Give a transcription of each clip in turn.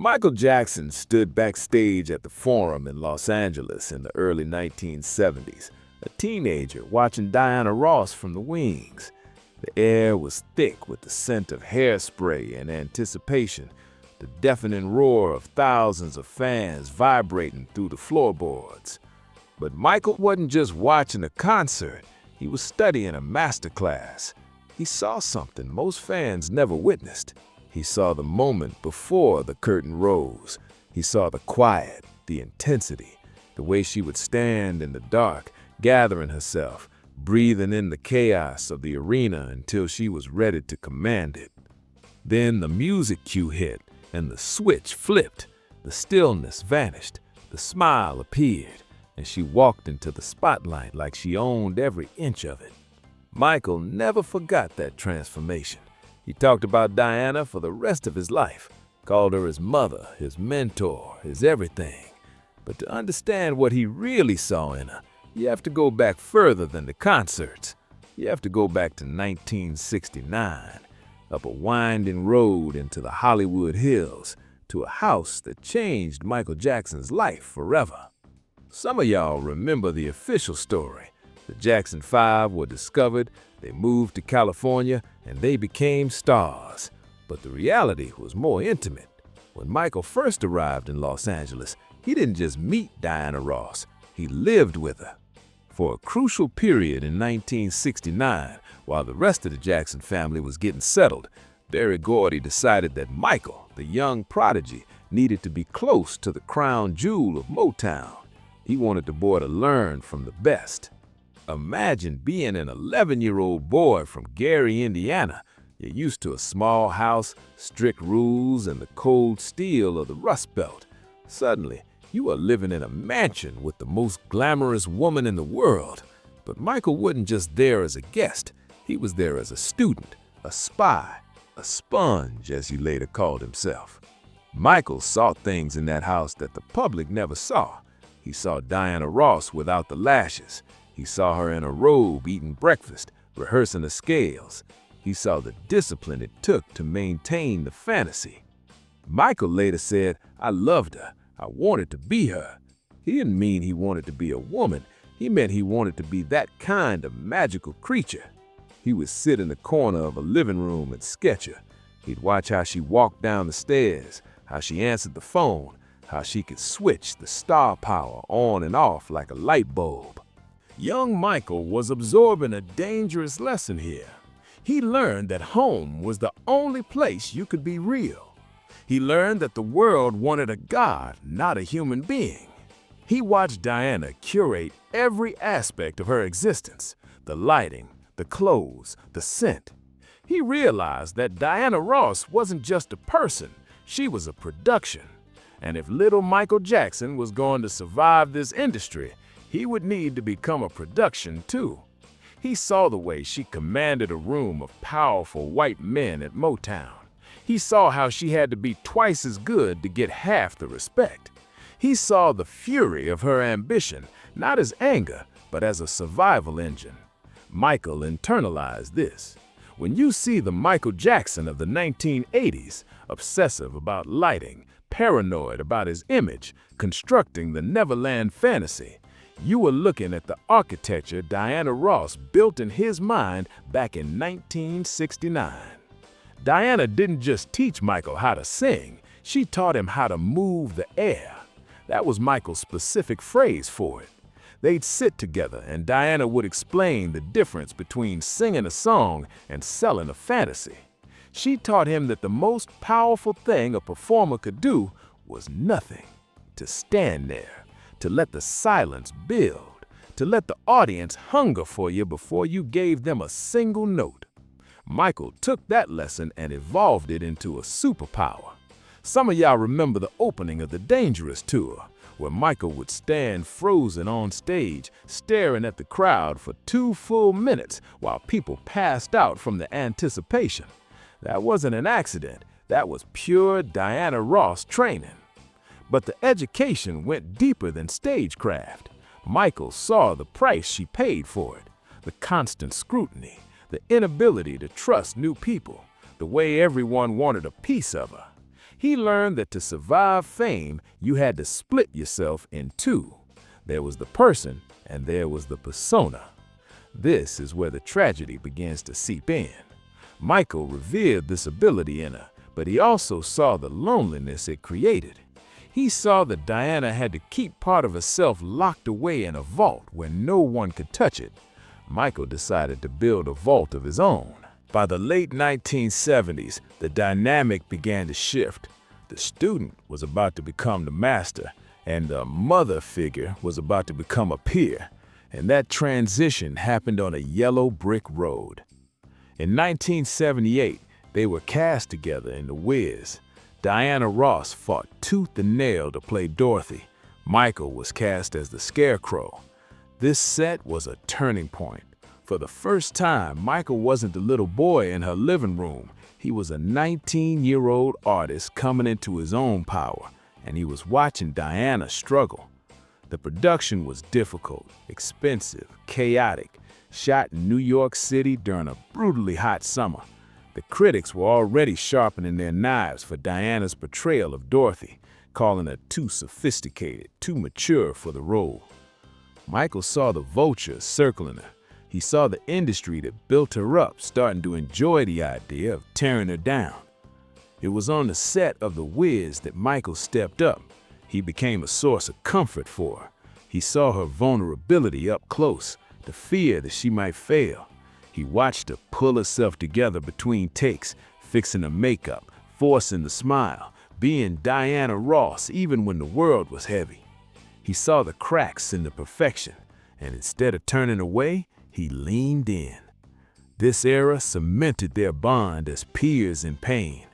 Michael Jackson stood backstage at the Forum in Los Angeles in the early 1970s, a teenager watching Diana Ross from the wings. The air was thick with the scent of hairspray and anticipation, the deafening roar of thousands of fans vibrating through the floorboards. But Michael wasn't just watching a concert, he was studying a masterclass. He saw something most fans never witnessed. He saw the moment before the curtain rose. He saw the quiet, the intensity, the way she would stand in the dark, gathering herself, breathing in the chaos of the arena until she was ready to command it. Then the music cue hit, and the switch flipped. The stillness vanished, the smile appeared, and she walked into the spotlight like she owned every inch of it. Michael never forgot that transformation. He talked about Diana for the rest of his life, called her his mother, his mentor, his everything. But to understand what he really saw in her, you have to go back further than the concerts. You have to go back to 1969, up a winding road into the Hollywood Hills, to a house that changed Michael Jackson's life forever. Some of y'all remember the official story. The Jackson 5 were discovered, they moved to California, and they became stars. But the reality was more intimate. When Michael first arrived in Los Angeles, he didn't just meet Diana Ross, he lived with her. For a crucial period in 1969, while the rest of the Jackson family was getting settled, Berry Gordy decided that Michael, the young prodigy, needed to be close to the crown jewel of Motown. He wanted the boy to learn from the best. Imagine being an 11-year-old boy from Gary, Indiana. You're used to a small house, strict rules, and the cold steel of the Rust Belt. Suddenly, you are living in a mansion with the most glamorous woman in the world. But Michael wasn't just there as a guest. He was there as a student, a spy, a sponge, as he later called himself. Michael saw things in that house that the public never saw. He saw Diana Ross without the lashes. He saw her in a robe eating breakfast, rehearsing the scales. He saw the discipline it took to maintain the fantasy. Michael later said, "I loved her. I wanted to be her." He didn't mean he wanted to be a woman. He meant he wanted to be that kind of magical creature. He would sit in the corner of a living room and sketch her. He'd watch how she walked down the stairs, how she answered the phone, how she could switch the star power on and off like a light bulb. Young Michael was absorbing a dangerous lesson here. He learned that home was the only place you could be real. He learned that the world wanted a god, not a human being. He watched Diana curate every aspect of her existence, the lighting, the clothes, the scent. He realized that Diana Ross wasn't just a person, she was a production. And if little Michael Jackson was going to survive this industry, he would need to become a production too. He saw the way she commanded a room of powerful white men at Motown. He saw how she had to be twice as good to get half the respect. He saw the fury of her ambition, not as anger, but as a survival engine. Michael internalized this. When you see the Michael Jackson of the 1980s, obsessive about lighting, paranoid about his image, constructing the Neverland fantasy, you were looking at the architecture Diana Ross built in his mind back in 1969. Diana didn't just teach Michael how to sing, she taught him how to move the air. That was Michael's specific phrase for it. They'd sit together and Diana would explain the difference between singing a song and selling a fantasy. She taught him that the most powerful thing a performer could do was nothing. To stand there, to let the silence build, to let the audience hunger for you before you gave them a single note. Michael took that lesson and evolved it into a superpower. Some of y'all remember the opening of the Dangerous tour, where Michael would stand frozen on stage, staring at the crowd for 2 full minutes while people passed out from the anticipation. That wasn't an accident, that was pure Diana Ross training. But the education went deeper than stagecraft. Michael saw the price she paid for it, the constant scrutiny, the inability to trust new people, the way everyone wanted a piece of her. He learned that to survive fame, you had to split yourself in two. There was the person and there was the persona. This is where the tragedy begins to seep in. Michael revered this ability in her, but he also saw the loneliness it created. He saw that Diana had to keep part of herself locked away in a vault where no one could touch it. Michael decided to build a vault of his own. By the late 1970s, the dynamic began to shift. The student was about to become the master, and the mother figure was about to become a peer. And that transition happened on a yellow brick road. In 1978, they were cast together in The Wiz. Diana Ross fought tooth and nail to play Dorothy. Michael was cast as the Scarecrow. This set was a turning point. For the first time, Michael wasn't the little boy in her living room. He was a 19-year-old artist coming into his own power, and he was watching Diana struggle. The production was difficult, expensive, chaotic, shot in New York City during a brutally hot summer. The critics were already sharpening their knives for Diana's portrayal of Dorothy, calling her too sophisticated, too mature for the role. Michael saw the vultures circling her. He saw the industry that built her up starting to enjoy the idea of tearing her down. It was on the set of The Wiz that Michael stepped up. He became a source of comfort for her. He saw her vulnerability up close, the fear that she might fail. He watched her pull herself together between takes, fixing her makeup, forcing the smile, being Diana Ross even when the world was heavy. He saw the cracks in the perfection, and instead of turning away, he leaned in. This era cemented their bond as peers in pain.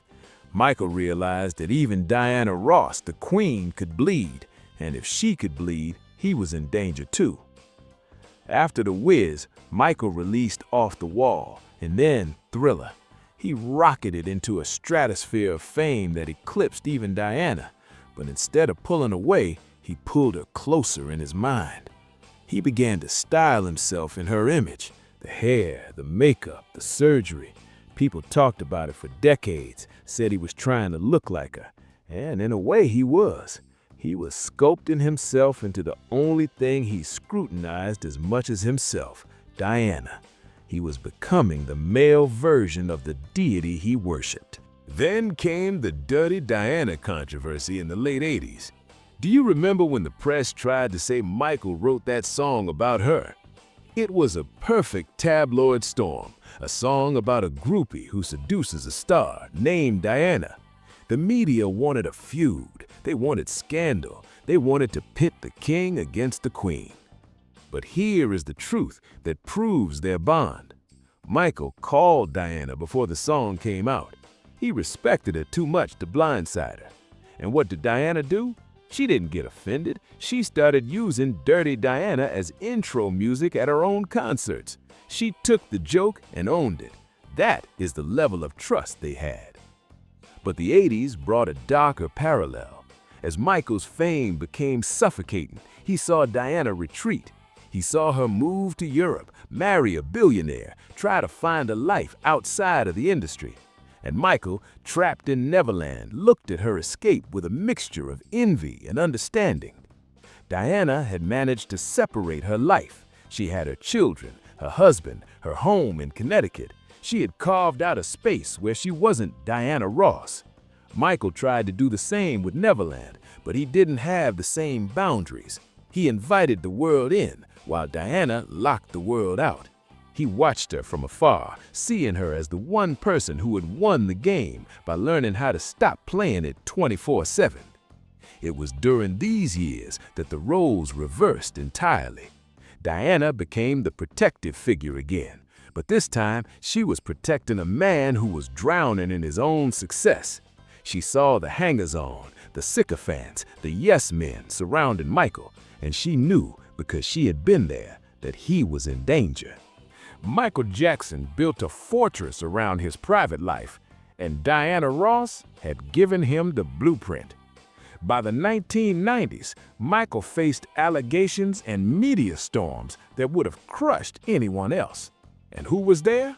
Michael realized that even Diana Ross, the queen, could bleed, and if she could bleed, he was in danger too. After The Wiz, Michael released Off the Wall, and then Thriller. He rocketed into a stratosphere of fame that eclipsed even Diana, but instead of pulling away, he pulled her closer in his mind. He began to style himself in her image. The hair, the makeup, the surgery. People talked about it for decades, said he was trying to look like her. And in a way he was. He was sculpting himself into the only thing he scrutinized as much as himself, Diana. He was becoming the male version of the deity he worshipped. Then came the Dirty Diana controversy in the late 80s. Do you remember when the press tried to say Michael wrote that song about her? It was a perfect tabloid storm, a song about a groupie who seduces a star named Diana. The media wanted a feud, they wanted scandal, they wanted to pit the king against the queen. But here is the truth that proves their bond. Michael called Diana before the song came out. He respected her too much to blindside her. And what did Diana do? She didn't get offended. She started using Dirty Diana as intro music at her own concerts. She took the joke and owned it. That is the level of trust they had. But the 80s brought a darker parallel. As Michael's fame became suffocating, he saw Diana retreat. He saw her move to Europe, marry a billionaire, try to find a life outside of the industry. And Michael, trapped in Neverland, looked at her escape with a mixture of envy and understanding. Diana had managed to separate her life. She had her children, her husband, her home in Connecticut. She had carved out a space where she wasn't Diana Ross. Michael tried to do the same with Neverland, but he didn't have the same boundaries. He invited the world in, while Diana locked the world out. He watched her from afar, seeing her as the one person who had won the game by learning how to stop playing it 24/7. It was during these years that the roles reversed entirely. Diana became the protective figure again, but this time she was protecting a man who was drowning in his own success. She saw the hangers-on, the sycophants, the yes-men surrounding Michael, and she knew, because she had been there, that he was in danger. Michael Jackson built a fortress around his private life, and Diana Ross had given him the blueprint. By the 1990s, Michael faced allegations and media storms that would have crushed anyone else. And who was there?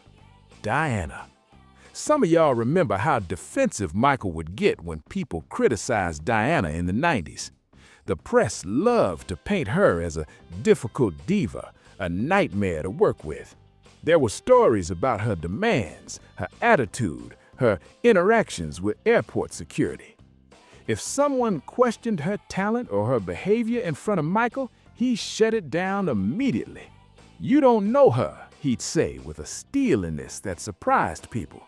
Diana. Some of y'all remember how defensive Michael would get when people criticized Diana in the 90s. The press loved to paint her as a difficult diva, a nightmare to work with. There were stories about her demands, her attitude, her interactions with airport security. If someone questioned her talent or her behavior in front of Michael, he shut it down immediately. "You don't know her," he'd say with a steeliness that surprised people.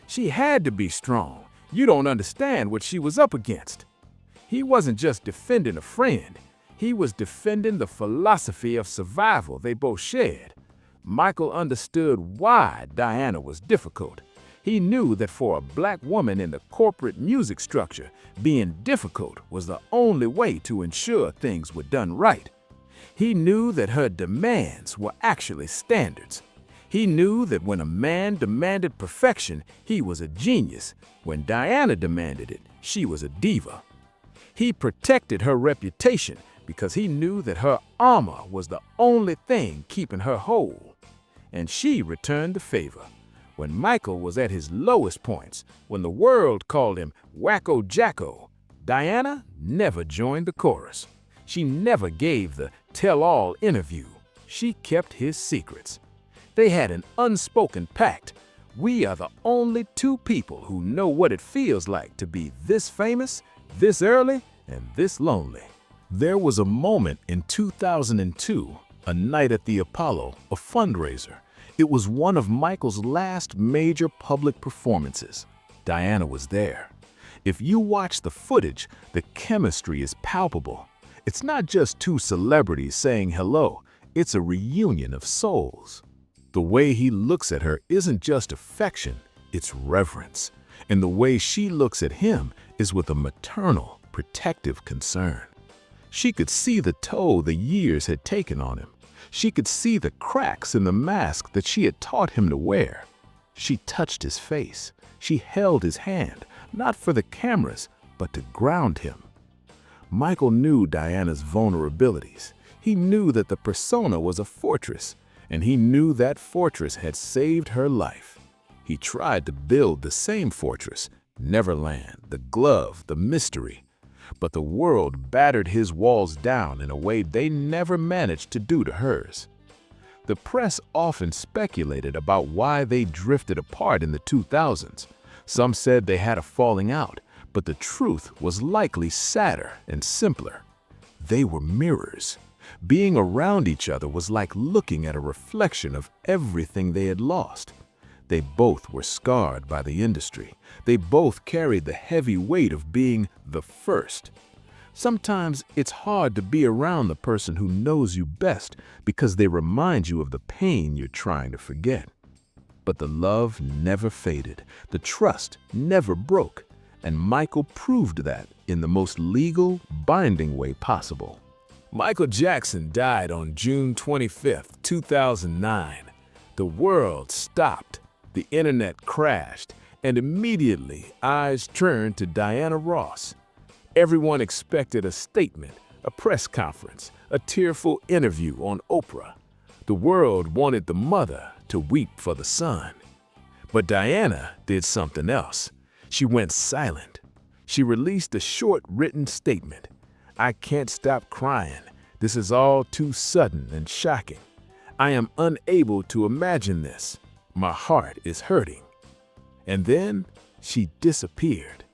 "She had to be strong. You don't understand what she was up against." He wasn't just defending a friend. He was defending the philosophy of survival they both shared. Michael understood why Diana was difficult. He knew that for a black woman in the corporate music structure, being difficult was the only way to ensure things were done right. He knew that her demands were actually standards. He knew that when a man demanded perfection, he was a genius. When Diana demanded it, she was a diva. He protected her reputation because he knew that her armor was the only thing keeping her whole. And she returned the favor. When Michael was at his lowest points, when the world called him Wacko Jacko, Diana never joined the chorus. She never gave the tell-all interview. She kept his secrets. They had an unspoken pact. We are the only two people who know what it feels like to be this famous, this early, and this lonely. There was a moment in 2002, a night at the Apollo, a fundraiser. It was one of Michael's last major public performances. Diana was there. If you watch the footage, the chemistry is palpable. It's not just two celebrities saying hello, it's a reunion of souls. The way he looks at her isn't just affection, it's reverence. And the way she looks at him is with a maternal, protective concern. She could see the toll the years had taken on him. She could see the cracks in the mask that she had taught him to wear. She touched his face. She held his hand, not for the cameras, but to ground him. Michael knew Diana's vulnerabilities. He knew that the persona was a fortress, and he knew that fortress had saved her life. He tried to build the same fortress, Neverland, the glove, the mystery. But the world battered his walls down in a way they never managed to do to hers. The press often speculated about why they drifted apart in the 2000s. Some said they had a falling out, but the truth was likely sadder and simpler. They were mirrors. Being around each other was like looking at a reflection of everything they had lost. They both were scarred by the industry. They both carried the heavy weight of being the first. Sometimes it's hard to be around the person who knows you best because they remind you of the pain you're trying to forget. But the love never faded. The trust never broke. And Michael proved that in the most legal, binding way possible. Michael Jackson died on June 25, 2009. The world stopped. The internet crashed, and immediately eyes turned to Diana Ross. Everyone expected a statement, a press conference, a tearful interview on Oprah. The world wanted the mother to weep for the son. But Diana did something else. She went silent. She released a short written statement. "I can't stop crying. This is all too sudden and shocking. I am unable to imagine this. My heart is hurting." And then she disappeared.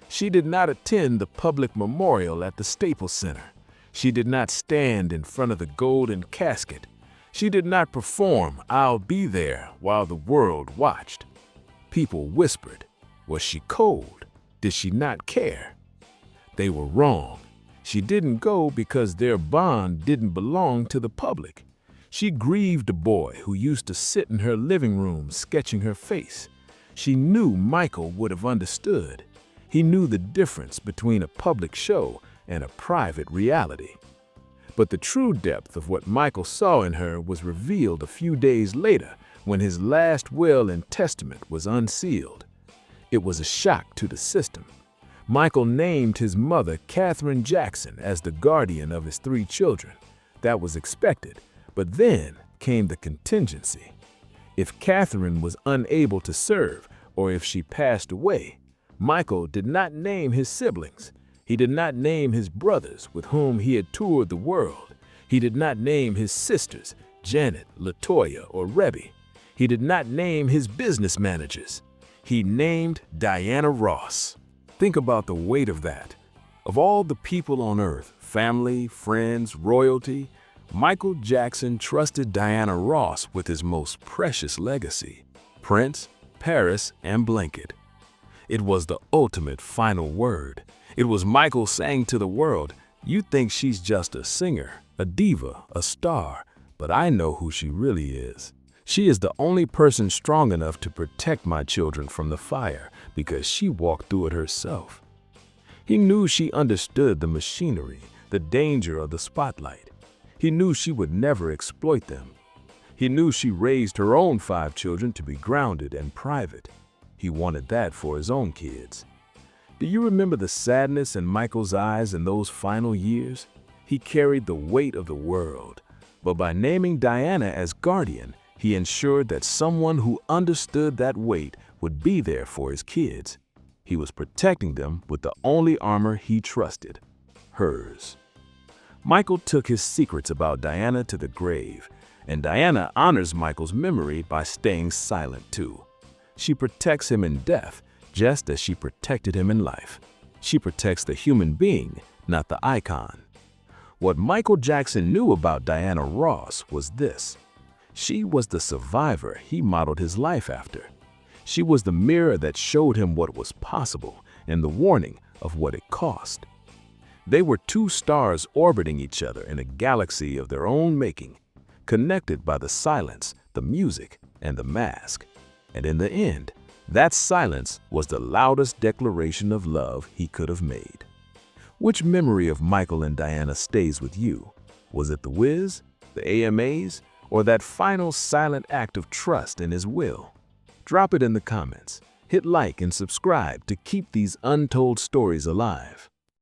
She did not attend the public memorial at the Staples Center. She did not stand in front of the golden casket. She did not perform "I'll Be There" while the world watched. People whispered, was she cold? Did she not care? They were wrong. She didn't go because their bond didn't belong to the public. She grieved a boy who used to sit in her living room sketching her face. She knew Michael would have understood. He knew the difference between a public show and a private reality. But the true depth of what Michael saw in her was revealed a few days later when his last will and testament was unsealed. It was a shock to the system. Michael named his mother Katherine Jackson as the guardian of his 3 children. That was expected. But then came the contingency. If Katherine was unable to serve, or if she passed away. Michael did not name his siblings. He did not name his brothers with whom he had toured the world. He did not name his sisters, Janet, LaToya, or Rebby. He did not name his business managers. He named Diana Ross. Think about the weight of that. Of all the people on earth, family, friends, royalty, Michael Jackson trusted Diana Ross with his most precious legacy: Prince, Paris, and Blanket. It was the ultimate final word. It was Michael saying to the world, "You think she's just a singer, a diva, a star, but I know who she really is. She is the only person strong enough to protect my children from the fire because she walked through it herself." He knew she understood the machinery, the danger of the spotlight. He knew she would never exploit them. He knew she raised her own 5 children to be grounded and private. He wanted that for his own kids. Do you remember the sadness in Michael's eyes in those final years? He carried the weight of the world, but by naming Diana as guardian, he ensured that someone who understood that weight would be there for his kids. He was protecting them with the only armor he trusted: hers. Michael took his secrets about Diana to the grave, and Diana honors Michael's memory by staying silent too. She protects him in death, just as she protected him in life. She protects the human being, not the icon. What Michael Jackson knew about Diana Ross was this: she was the survivor he modeled his life after. She was the mirror that showed him what was possible and the warning of what it cost. They were 2 stars orbiting each other in a galaxy of their own making, connected by the silence, the music, and the mask. And in the end, that silence was the loudest declaration of love he could have made. Which memory of Michael and Diana stays with you? Was it the Wiz, the AMAs, or that final silent act of trust in his will? Drop it in the comments. Hit like and subscribe to keep these untold stories alive.